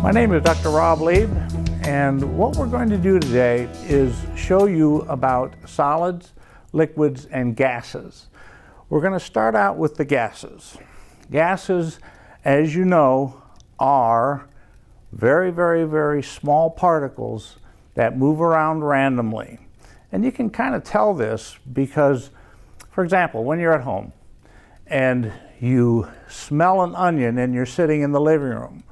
My name is Dr. Rob Lieb, and what we're going to do today is show you about solids, liquids, and gases. We're going to start out with the gases. Gases, as you know, are very, very, very small particles that move around randomly. And you can kind of tell this because, for example, when you're at home and you smell an onion and you're sitting in the living room,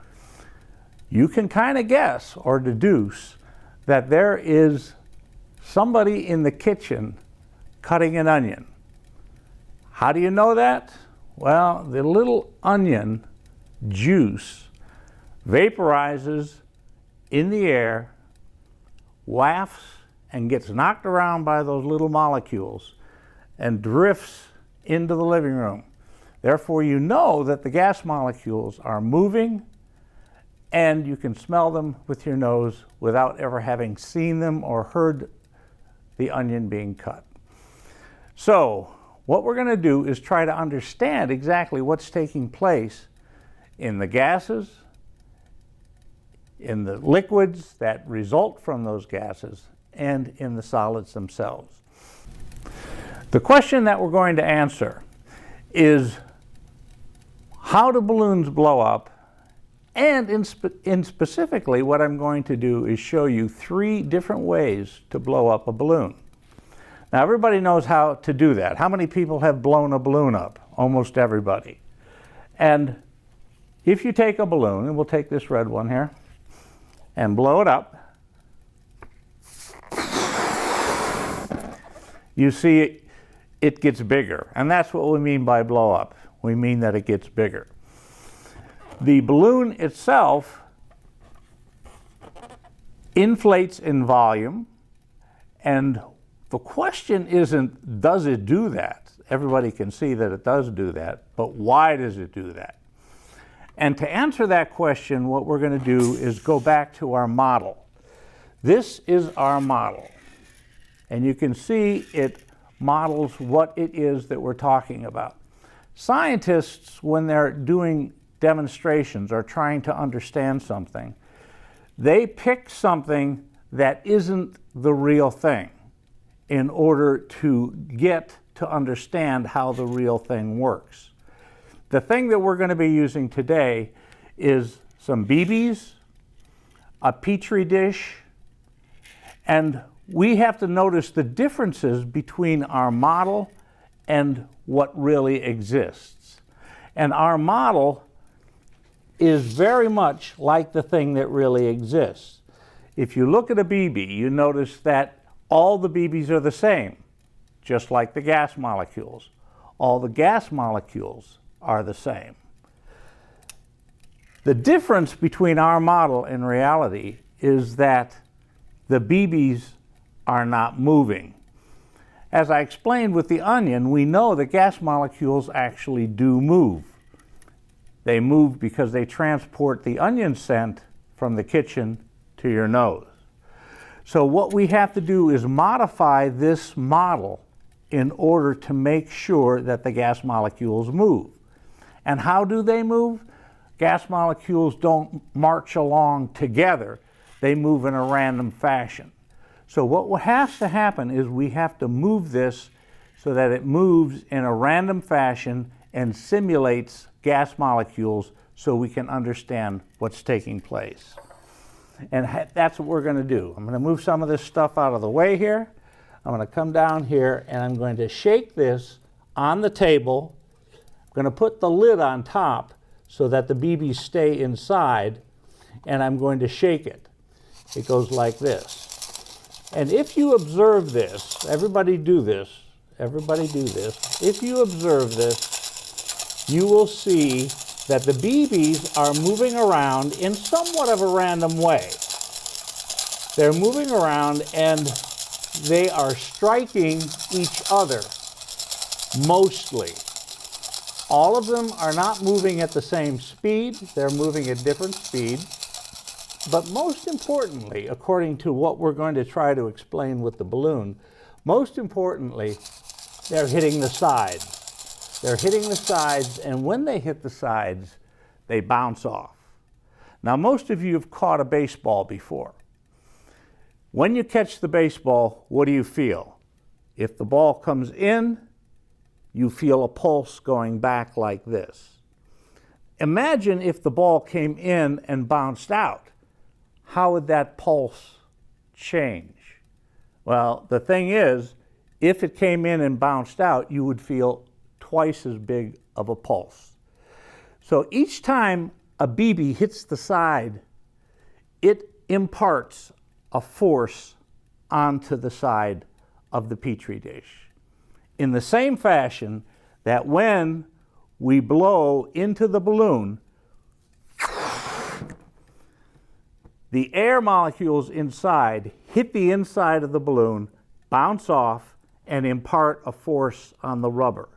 you can kind of guess or deduce that there is somebody in the kitchen cutting an onion. How do you know that? Well, the little onion juice vaporizes in the air, wafts, and gets knocked around by those little molecules and drifts into the living room. Therefore, you know that the gas molecules are moving, and you can smell them with your nose without ever having seen them or heard the onion being cut. So, what we're going to do is try to understand exactly what's taking place in the gases, in the liquids that result from those gases, and in the solids themselves. The question that we're going to answer is, how do balloons blow up? And in specifically, what I'm going to do is show you 3 different ways to blow up a balloon. Now, everybody knows how to do that. How many people have blown a balloon up? Almost everybody. And if you take a balloon, and we'll take this red one here, and blow it up, you see it gets bigger. And that's what we mean by blow up. We mean that it gets bigger. The balloon itself inflates in volume, and the question isn't, does it do that? Everybody can see that it does do that, but why does it do that? And to answer that question, what we're going to do is go back to our model. This is our model, and you can see it models what it is that we're talking about. Scientists, when they're doing demonstrations or trying to understand something, they pick something that isn't the real thing in order to get to understand how the real thing works. The thing that we're going to be using today is some BBs, a Petri dish, and we have to notice the differences between our model and what really exists. And our model is very much like the thing that really exists. If you look at a BB, you notice that all the BBs are the same, just like the gas molecules. All the gas molecules are the same. The difference between our model and reality is that the BBs are not moving. As I explained with the onion, we know that gas molecules actually do move. They move because they transport the onion scent from the kitchen to your nose. So what we have to do is modify this model in order to make sure that the gas molecules move. And how do they move? Gas molecules don't march along together. They move in a random fashion. So what has to happen is we have to move this so that it moves in a random fashion and simulates gas molecules so we can understand what's taking place. And that's what we're going to do. I'm going to move some of this stuff out of the way here. I'm going to come down here and I'm going to shake this on the table. I'm going to put the lid on top so that the BBs stay inside, and I'm going to shake it. It goes like this. And if you observe this, everybody do this, if you observe this, you will see that the BBs are moving around in somewhat of a random way. They're moving around and they are striking each other, mostly. All of them are not moving at the same speed, they're moving at different speeds. But most importantly, according to what we're going to try to explain with the balloon, most importantly, they're hitting the sides. They're hitting the sides, and when they hit the sides, they bounce off. Now, most of you have caught a baseball before. When you catch the baseball, what do you feel? If the ball comes in, you feel a pulse going back like this. Imagine if the ball came in and bounced out. How would that pulse change? Well, the thing is, if it came in and bounced out, you would feel twice as big of a pulse. So each time a BB hits the side, it imparts a force onto the side of the Petri dish. In the same fashion that when we blow into the balloon, the air molecules inside hit the inside of the balloon, bounce off, and impart a force on the rubber.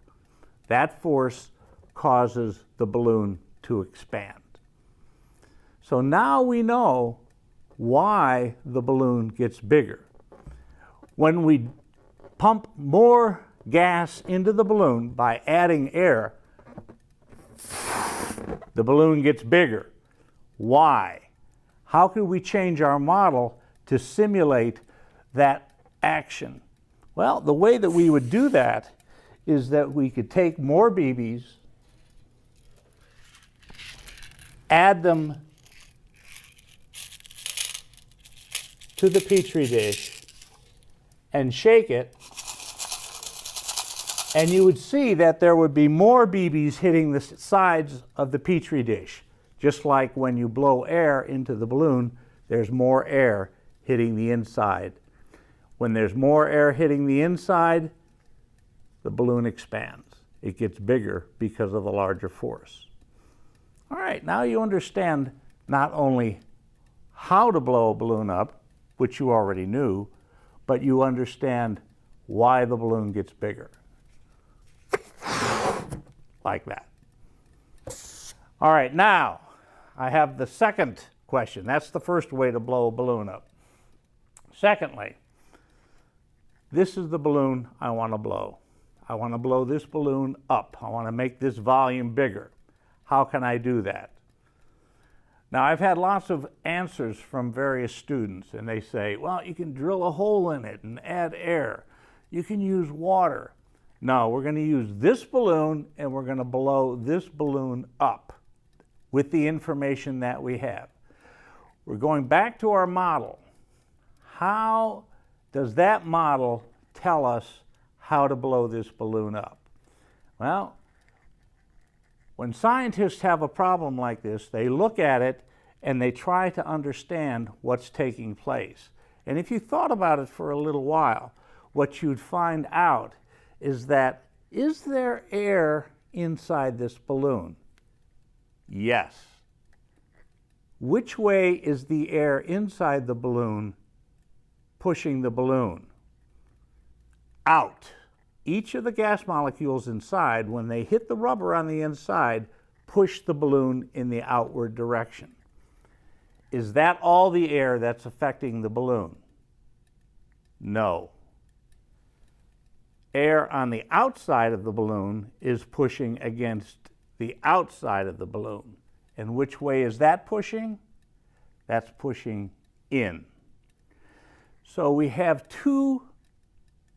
That force causes the balloon to expand. So now we know why the balloon gets bigger. When we pump more gas into the balloon by adding air, the balloon gets bigger. Why? How can we change our model to simulate that action? Well, the way that we would do that is that we could take more BBs, add them to the Petri dish, and shake it, and you would see that there would be more BBs hitting the sides of the Petri dish. Just like when you blow air into the balloon, there's more air hitting the inside. When there's more air hitting the inside, the balloon expands. It gets bigger because of the larger force. All right, now you understand not only how to blow a balloon up, which you already knew, but you understand why the balloon gets bigger. Like that. All right, now I have the second question. That's the first way to blow a balloon up. Secondly, this is the balloon I want to blow. I want to blow this balloon up. I want to make this volume bigger. How can I do that? Now, I've had lots of answers from various students, and they say, well, you can drill a hole in it and add air. You can use water. No, we're going to use this balloon, and we're going to blow this balloon up with the information that we have. We're going back to our model. How does that model tell us how to blow this balloon up? Well, when scientists have a problem like this, they look at it and they try to understand what's taking place. And if you thought about it for a little while, what you'd find out is that, is there air inside this balloon? Yes. Which way is the air inside the balloon pushing the balloon? Out. Each of the gas molecules inside, when they hit the rubber on the inside, push the balloon in the outward direction. Is that all the air that's affecting the balloon? No. Air on the outside of the balloon is pushing against the outside of the balloon. And which way is that pushing? That's pushing in. So we have two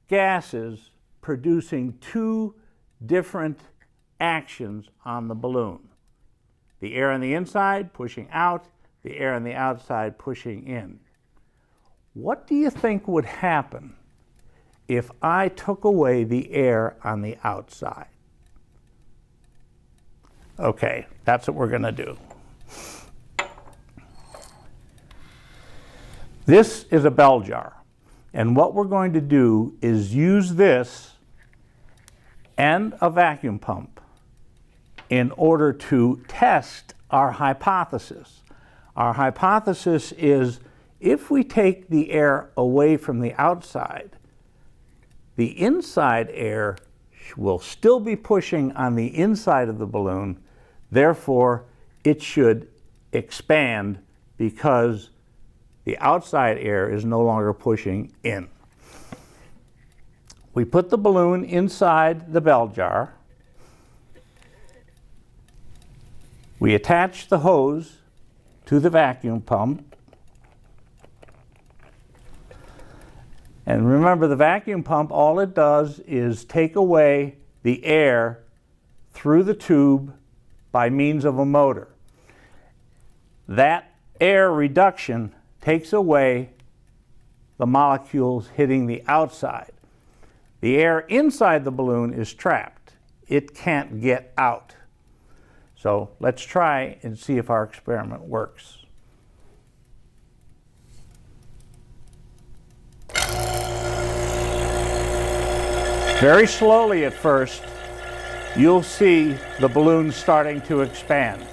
gases producing two different actions on the balloon. The air on the inside pushing out, the air on the outside pushing in. What do you think would happen if I took away the air on the outside? Okay, that's what we're going to do. This is a bell jar, and what we're going to do is use this and a vacuum pump in order to test our hypothesis. Our hypothesis is, if we take the air away from the outside, the inside air will still be pushing on the inside of the balloon, therefore it should expand because the outside air is no longer pushing in. We put the balloon inside the bell jar. We attach the hose to to the vacuum pump. And remember, the vacuum pump, all it does is take away the air through the tube by means of a motor. That air reduction takes away the molecules hitting the outside. The air inside the balloon is trapped. It can't get out. So let's try and see if our experiment works. Very slowly at first, you'll see the balloon starting to expand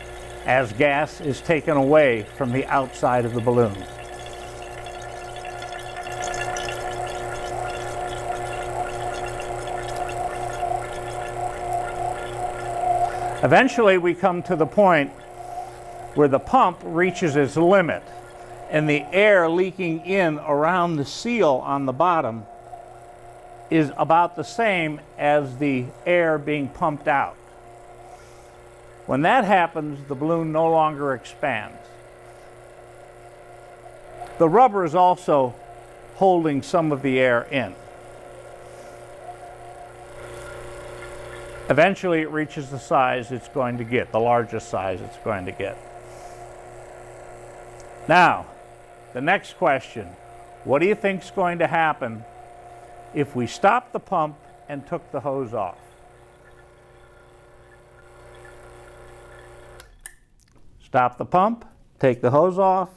as gas is taken away from the outside of the balloon. Eventually, we come to the point where the pump reaches its limit and the air leaking in around the seal on the bottom is about the same as the air being pumped out. When that happens, the balloon no longer expands. The rubber is also holding some of the air in. Eventually, it reaches the size it's going to get, the largest size it's going to get. Now, the next question, what do you think is going to happen if we stopped the pump and took the hose off? Stop the pump, take the hose off,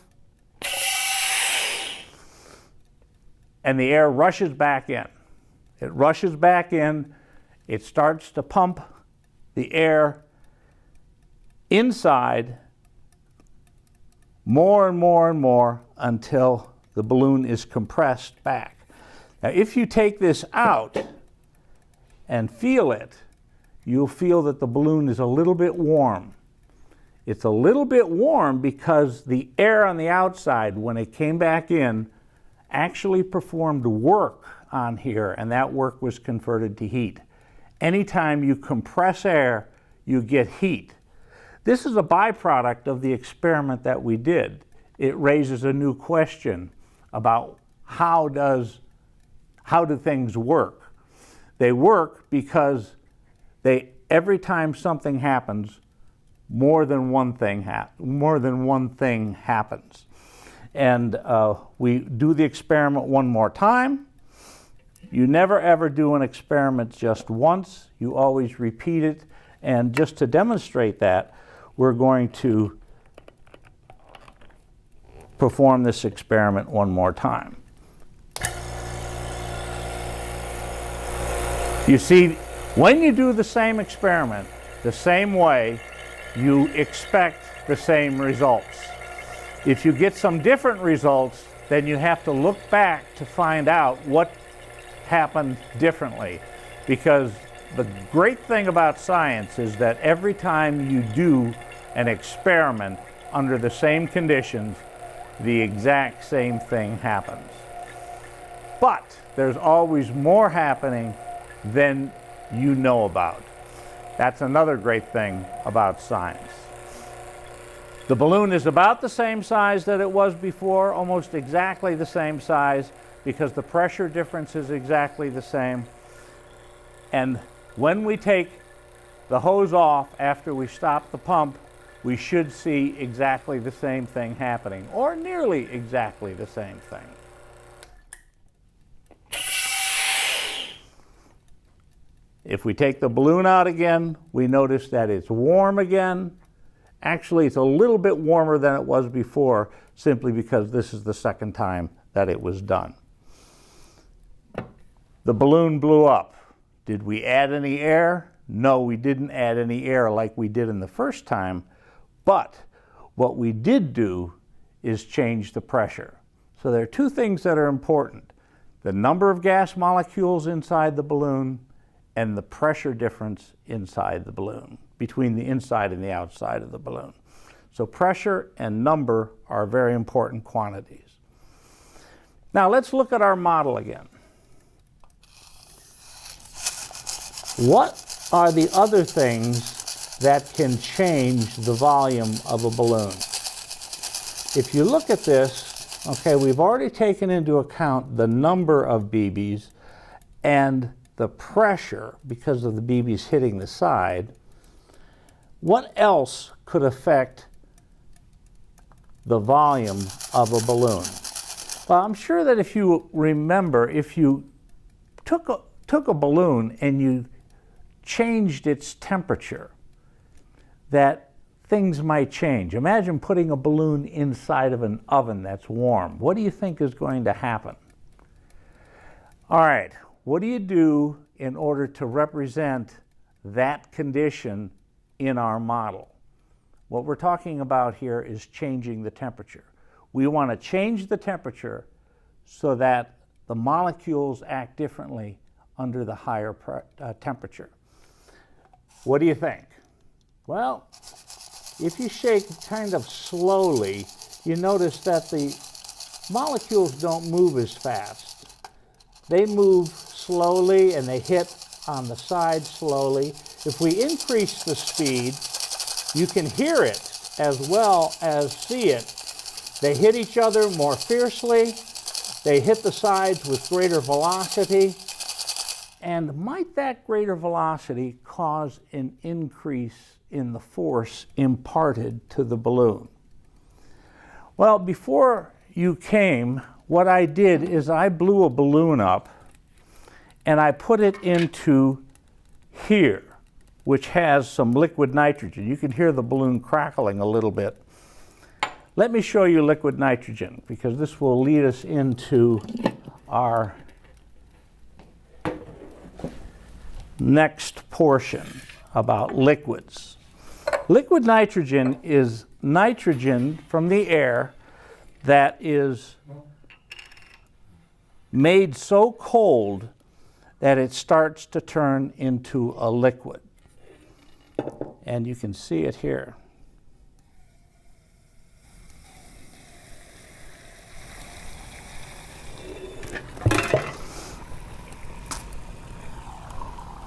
and the air rushes back in. It rushes back in. It starts to pump the air inside more and more and more until the balloon is compressed back. Now, if you take this out and feel it, you'll feel that the balloon is a little bit warm. It's a little bit warm because the air on the outside, when it came back in, actually performed work on here, and that work was converted to heat. Anytime you compress air, you get heat. This is a byproduct of the experiment that we did. It raises a new question about how do things work. They work because every time something happens, more than one thing happens. And we do the experiment one more time. You never ever do an experiment just once. You always repeat it. And just to demonstrate that, we're going to perform this experiment one more time. You see, when you do the same experiment the same way, you expect the same results. If you get some different results, then you have to look back to find out what happened differently. Because the great thing about science is that every time you do an experiment under the same conditions, the exact same thing happens. But there's always more happening than you know about. That's another great thing about science. The balloon is about the same size that it was before, almost exactly the same size, because the pressure difference is exactly the same. And when we take the hose off after we stop the pump, we should see exactly the same thing happening, or nearly exactly the same thing. If we take the balloon out again, we notice that it's warm again. Actually, it's a little bit warmer than it was before, simply because this is the second time that it was done. The balloon blew up. Did we add any air? No, we didn't add any air like we did in the first time, but what we did do is change the pressure. So there are two things that are important: the number of gas molecules inside the balloon and the pressure difference inside the balloon, between the inside and the outside of the balloon. So pressure and number are very important quantities. Now let's look at our model again. What are the other things that can change the volume of a balloon? if you look at this, okay, we've already taken into account the number of BBs and the pressure because of the BBs hitting the side. What else could affect the volume of a balloon? Well, I'm sure that if you remember, if you took a balloon and you changed its temperature, that things might change. Imagine putting a balloon inside of an oven that's warm. What do you think is going to happen? All right, what do you do in order to represent that condition in our model? What we're talking about here is changing the temperature. We want to change the temperature so that the molecules act differently under the higher temperature. What do you think? Well, if you shake kind of slowly, you notice that the molecules don't move as fast. They move slowly and they hit on the side slowly. If we increase the speed, you can hear it as well as see it. They hit each other more fiercely. They hit the sides with greater velocity. And might that greater velocity cause an increase in the force imparted to the balloon? Well, before you came, what I did is I blew a balloon up and I put it into here, which has some liquid nitrogen. You can hear the balloon crackling a little bit. Let me show you liquid nitrogen, because this will lead us into our next portion about liquids. Liquid nitrogen is nitrogen from the air that is made so cold that it starts to turn into a liquid. And you can see it here.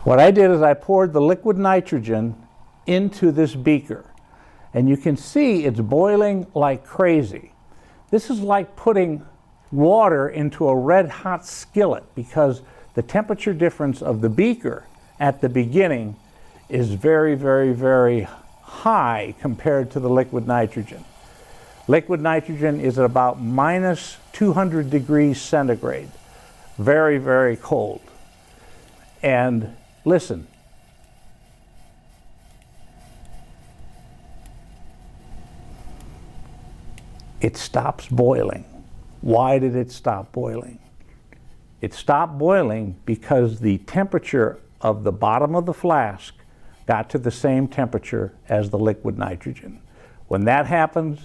What I did is I poured the liquid nitrogen into this beaker, and you can see it's boiling like crazy. This is like putting water into a red hot skillet, because the temperature difference of the beaker at the beginning is very, very, very high compared to the liquid nitrogen. Liquid nitrogen is at about minus 200 degrees centigrade. Very, very cold. And listen. It stops boiling. Why did it stop boiling? It stopped boiling because the temperature of the bottom of the flask got to the same temperature as the liquid nitrogen. When that happens,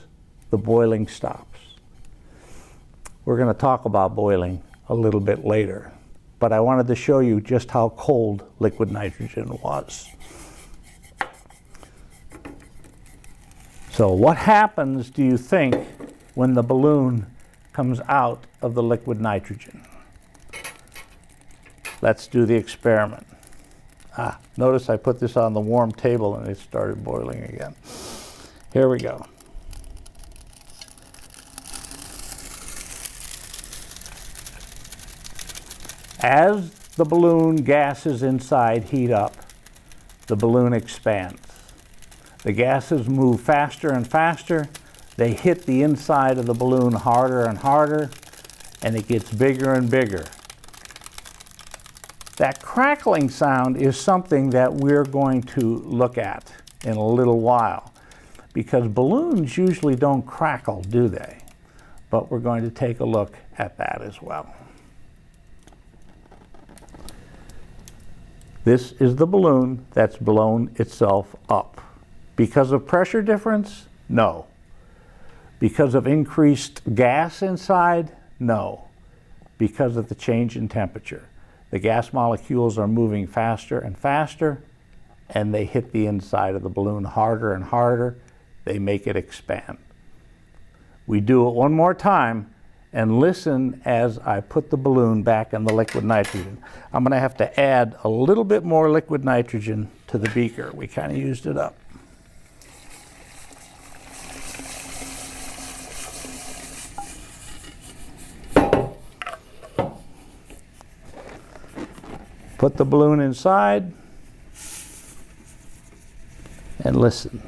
the boiling stops. We're going to talk about boiling a little bit later, but I wanted to show you just how cold liquid nitrogen was. So what happens, do you think, when the balloon comes out of the liquid nitrogen? Let's do the experiment. Notice I put this on the warm table and it started boiling again. Here we go. As the balloon gases inside heat up, the balloon expands. The gases move faster and faster. They hit the inside of the balloon harder and harder, and it gets bigger and bigger. That crackling sound is something that we're going to look at in a little while, because balloons usually don't crackle, do they? But we're going to take a look at that as well. This is the balloon that's blown itself up. Because of pressure difference? No. Because of increased gas inside? No. Because of the change in temperature. The gas molecules are moving faster and faster, and they hit the inside of the balloon harder and harder. They make it expand. We do it one more time, and listen as I put the balloon back in the liquid nitrogen. I'm going to have to add a little bit more liquid nitrogen to the beaker. We kind of used it up. Put the balloon inside and listen.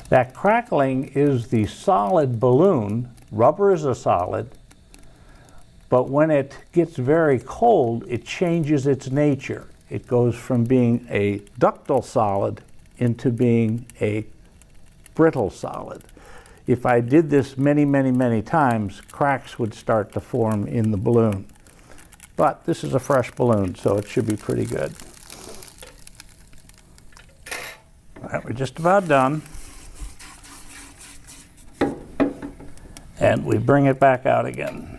That crackling is the solid balloon. Rubber is a solid, but when it gets very cold, it changes its nature. It goes from being a ductile solid into being a brittle solid. If I did this many, many, many times, cracks would start to form in the balloon. But this is a fresh balloon, so it should be pretty good. All right, we're just about done. And we bring it back out again.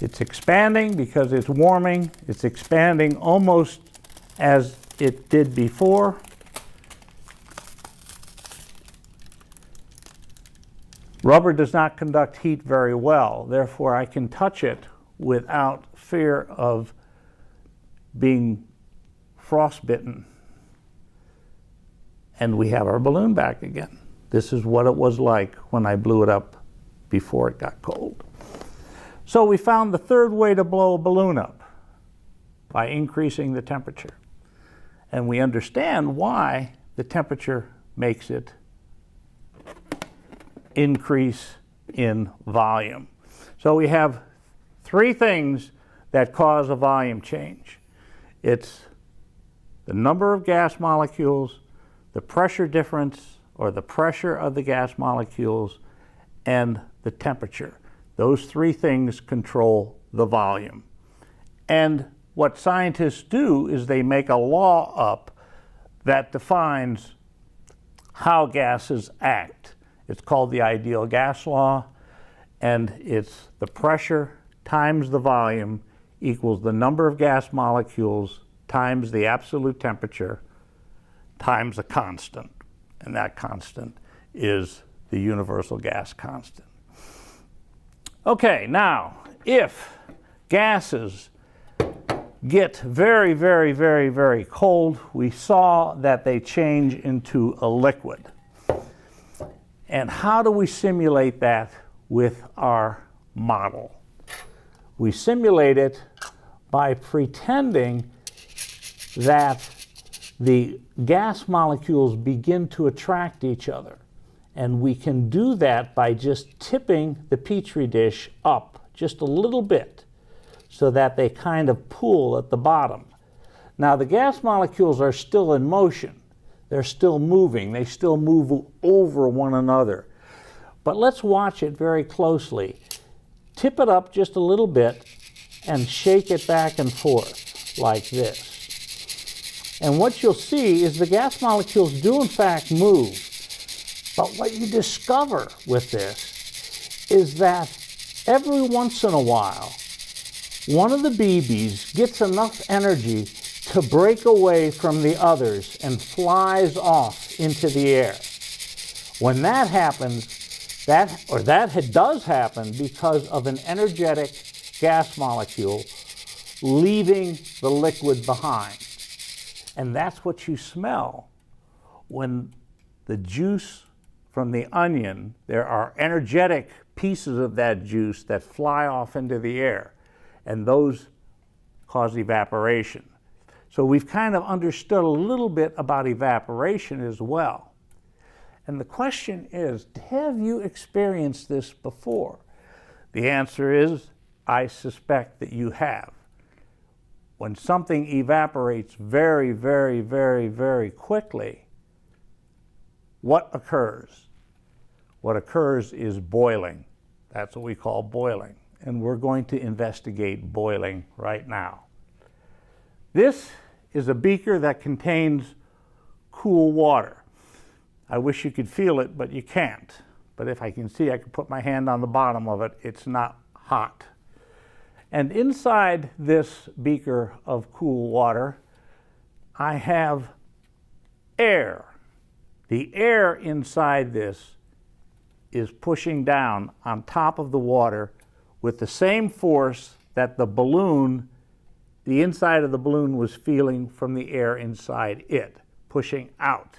It's expanding because it's warming. It's expanding almost as it did before. Rubber does not conduct heat very well, therefore I can touch it without fear of being frostbitten. And we have our balloon back again. This is what it was like when I blew it up before it got cold. So we found the third way to blow a balloon up, by increasing the temperature. And we understand why the temperature makes it increase in volume. So we have three things that cause a volume change. It's the number of gas molecules, the pressure difference, or the pressure of the gas molecules, and the temperature. Those three things control the volume. And what scientists do is they make a law up that defines how gases act. It's called the ideal gas law, and it's the pressure times the volume equals the number of gas molecules times the absolute temperature times a constant. And that constant is the universal gas constant. Okay, now, if gases get very, very, very, very cold, we saw that they change into a liquid. And how do we simulate that with our model? We simulate it by pretending that the gas molecules begin to attract each other. And we can do that by just tipping the Petri dish up just a little bit so that they kind of pool at the bottom. Now, the gas molecules are still in motion. They're still moving. They still move over one another. But let's watch it very closely. Tip it up just a little bit and shake it back and forth like this. And what you'll see is the gas molecules do in fact move. But what you discover with this is that every once in a while, one of the BBs gets enough energy to break away from the others and flies off into the air. When that happens, that does happen because of an energetic gas molecule leaving the liquid behind. And that's what you smell when the juice from the onion, there are energetic pieces of that juice that fly off into the air, and those cause evaporation. So we've kind of understood a little bit about evaporation as well. And the question is, have you experienced this before? The answer is, I suspect that you have. When something evaporates very, very, very, very quickly, what occurs? What occurs is boiling. That's what we call boiling. And we're going to investigate boiling right now. This is a beaker that contains cool water. I wish you could feel it, but you can't. But if I can see, I can put my hand on the bottom of it. It's not hot. And inside this beaker of cool water, I have air. The air inside this is pushing down on top of the water with the same force that the balloon, the inside of the balloon, was feeling from the air inside it, pushing out.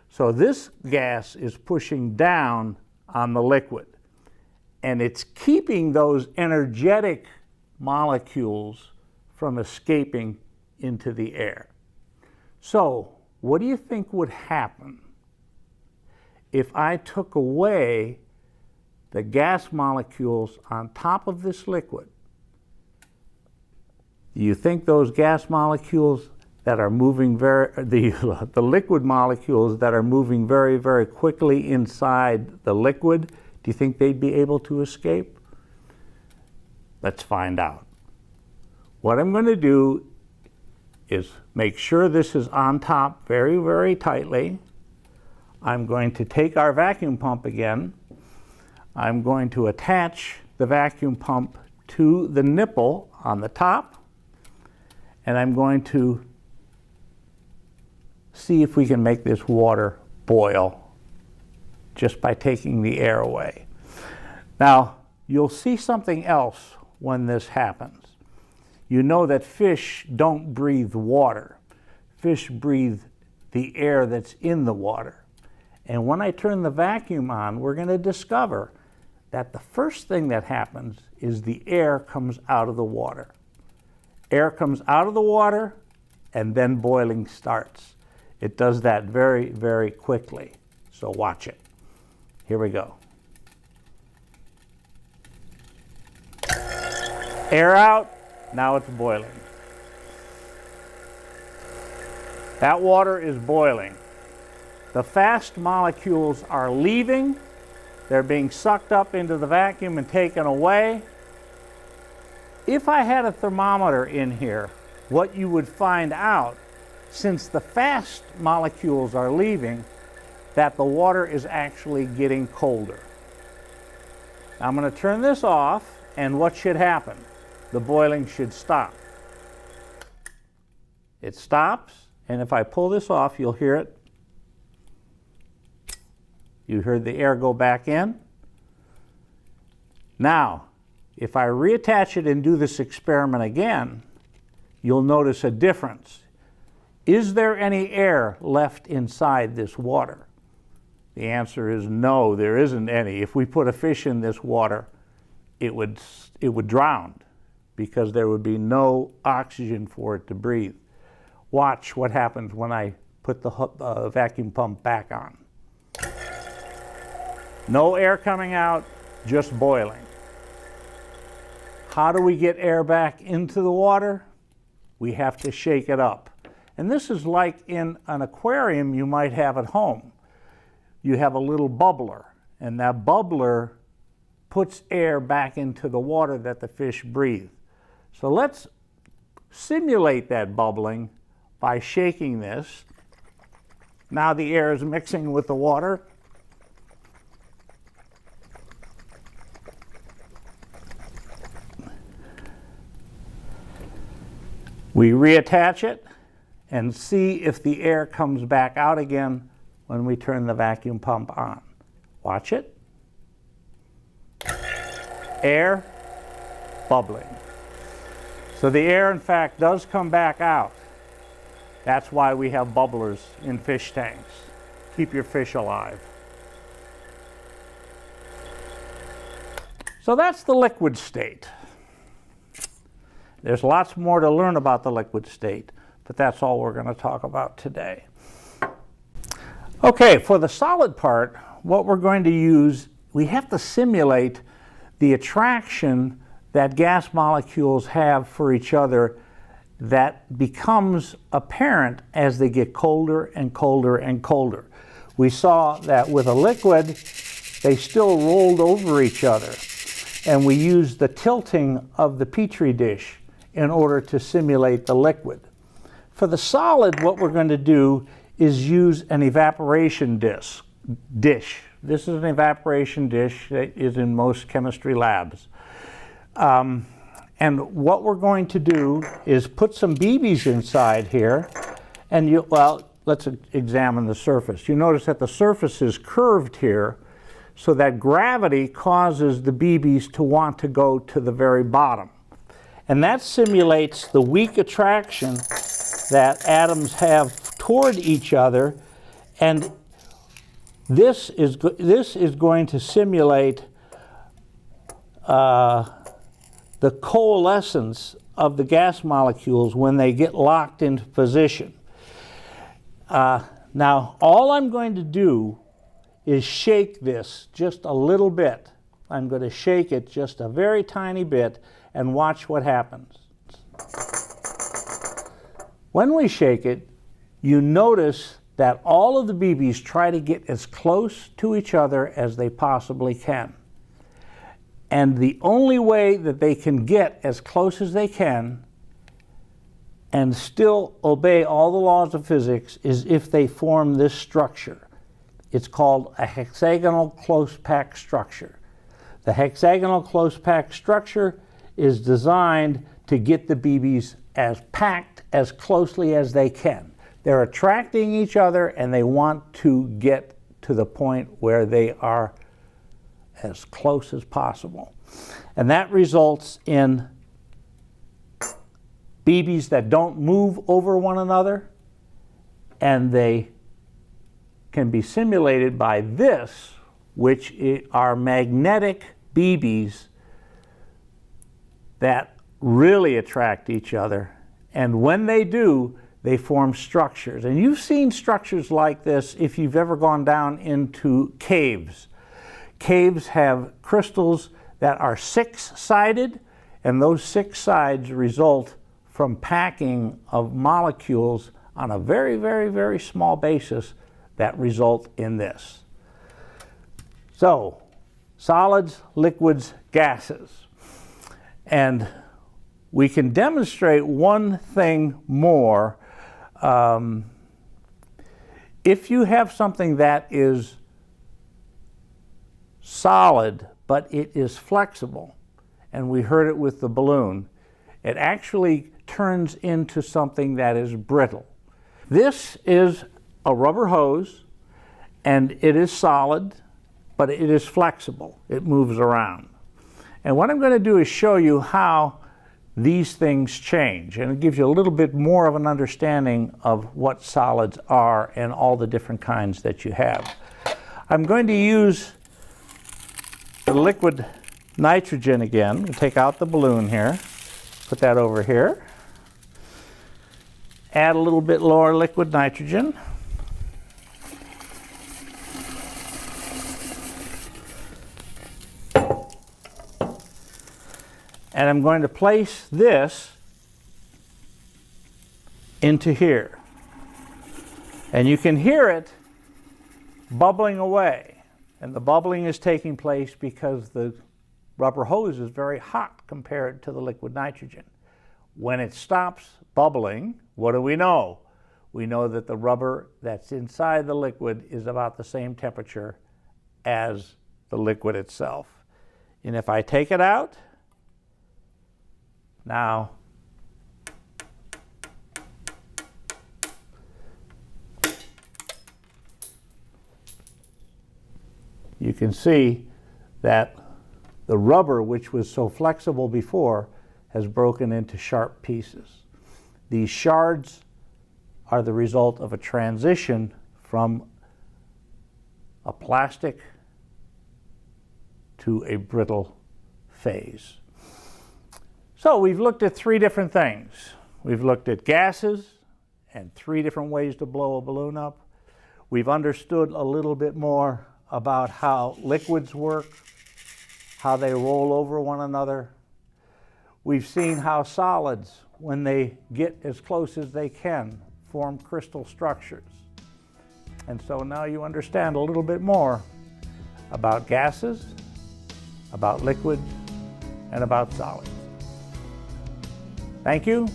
So this gas is pushing down on the liquid, and it's keeping those energetic molecules from escaping into the air. So, what do you think would happen if I took away the gas molecules on top of this liquid? Do you think those gas molecules that are moving the liquid molecules that are moving very, very quickly inside the liquid, do you think they'd be able to escape? Let's find out. What I'm going to do is make sure this is on top very, very tightly. I'm going to take our vacuum pump again. I'm going to attach the vacuum pump to the nipple on the top, and I'm going to see if we can make this water boil just by taking the air away. Now, you'll see something else when this happens. You know that fish don't breathe water. Fish breathe the air that's in the water. And when I turn the vacuum on, we're going to discover that the first thing that happens is the air comes out of the water. Air comes out of the water, and then boiling starts. It does that very, very quickly. So watch it. Here we go. Air out, now it's boiling. That water is boiling. The fast molecules are leaving. They're being sucked up into the vacuum and taken away. If I had a thermometer in here, what you would find out, since the fast molecules are leaving, that the water is actually getting colder. I'm going to turn this off, and what should happen? The boiling should stop. It stops, and if I pull this off, you'll hear it. You heard the air go back in. Now, if I reattach it and do this experiment again, you'll notice a difference. Is there any air left inside this water? The answer is no, there isn't any. If we put a fish in this water, it would drown because there would be no oxygen for it to breathe. Watch what happens when I put the vacuum pump back on. No air coming out, just boiling. How do we get air back into the water? We have to shake it up. And this is like in an aquarium you might have at home. You have a little bubbler, and that bubbler puts air back into the water that the fish breathe. So let's simulate that bubbling by shaking this. Now the air is mixing with the water. We reattach it and see if the air comes back out again when we turn the vacuum pump on. Watch it. Air, bubbling. So the air, in fact, does come back out. That's why we have bubblers in fish tanks. Keep your fish alive. So that's the liquid state. There's lots more to learn about the liquid state, but that's all we're going to talk about today. Okay, for the solid part, what we're going to use, we have to simulate the attraction that gas molecules have for each other that becomes apparent as they get colder and colder and colder. We saw that with a liquid, they still rolled over each other, and we used the tilting of the Petri dish in order to simulate the liquid. For the solid, what we're going to do is use an evaporation dish. This is an evaporation dish that is in most chemistry labs. And And what we're going to do is put some BBs inside here, and well, let's examine the surface. You notice that the surface is curved here, so that gravity causes the BBs to want to go to the very bottom. And that simulates the weak attraction that atoms have toward each other, and this is going to simulate the coalescence of the gas molecules when they get locked into position. Now, all I'm going to do is shake this just a little bit. I'm going to shake it just a very tiny bit and watch what happens. When we shake it, you notice that all of the BBs try to get as close to each other as they possibly can. And the only way that they can get as close as they can and still obey all the laws of physics is if they form this structure. It's called a hexagonal close-packed structure. The hexagonal close-packed structure is designed to get the BBs as packed as closely as they can. They're attracting each other, and they want to get to the point where they are as close as possible. And that results in BBs that don't move over one another, and they can be simulated by this, which are magnetic BBs that really attract each other. And when they do, they form structures. And you've seen structures like this if you've ever gone down into caves. Caves have crystals that are six-sided, and those six sides result from packing of molecules on a very, very, very small basis that result in this. So, solids, liquids, gases. And we can demonstrate one thing more. If you have something that is solid, but it is flexible, and we heard it with the balloon, it actually turns into something that is brittle. This is a rubber hose, and it is solid, but it is flexible. It moves around. And what I'm going to do is show you how these things change, and it gives you a little bit more of an understanding of what solids are and all the different kinds that you have. I'm going to use the liquid nitrogen again. We'll take out the balloon here, put that over here, add a little bit more liquid nitrogen. And I'm going to place this into here. And you can hear it bubbling away. And the bubbling is taking place because the rubber hose is very hot compared to the liquid nitrogen. When it stops bubbling, what do we know? We know that the rubber that's inside the liquid is about the same temperature as the liquid itself. And if I take it out, now, you can see that the rubber, which was so flexible before, has broken into sharp pieces. These shards are the result of a transition from a plastic to a brittle phase. So we've looked at three different things. We've looked at gases and three different ways to blow a balloon up. We've understood a little bit more about how liquids work, how they roll over one another. We've seen how solids, when they get as close as they can, form crystal structures. And so now you understand a little bit more about gases, about liquids, and about solids. Thank you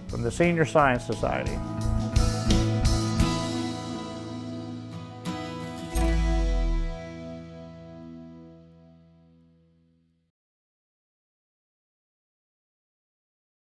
from the Senior Science Society.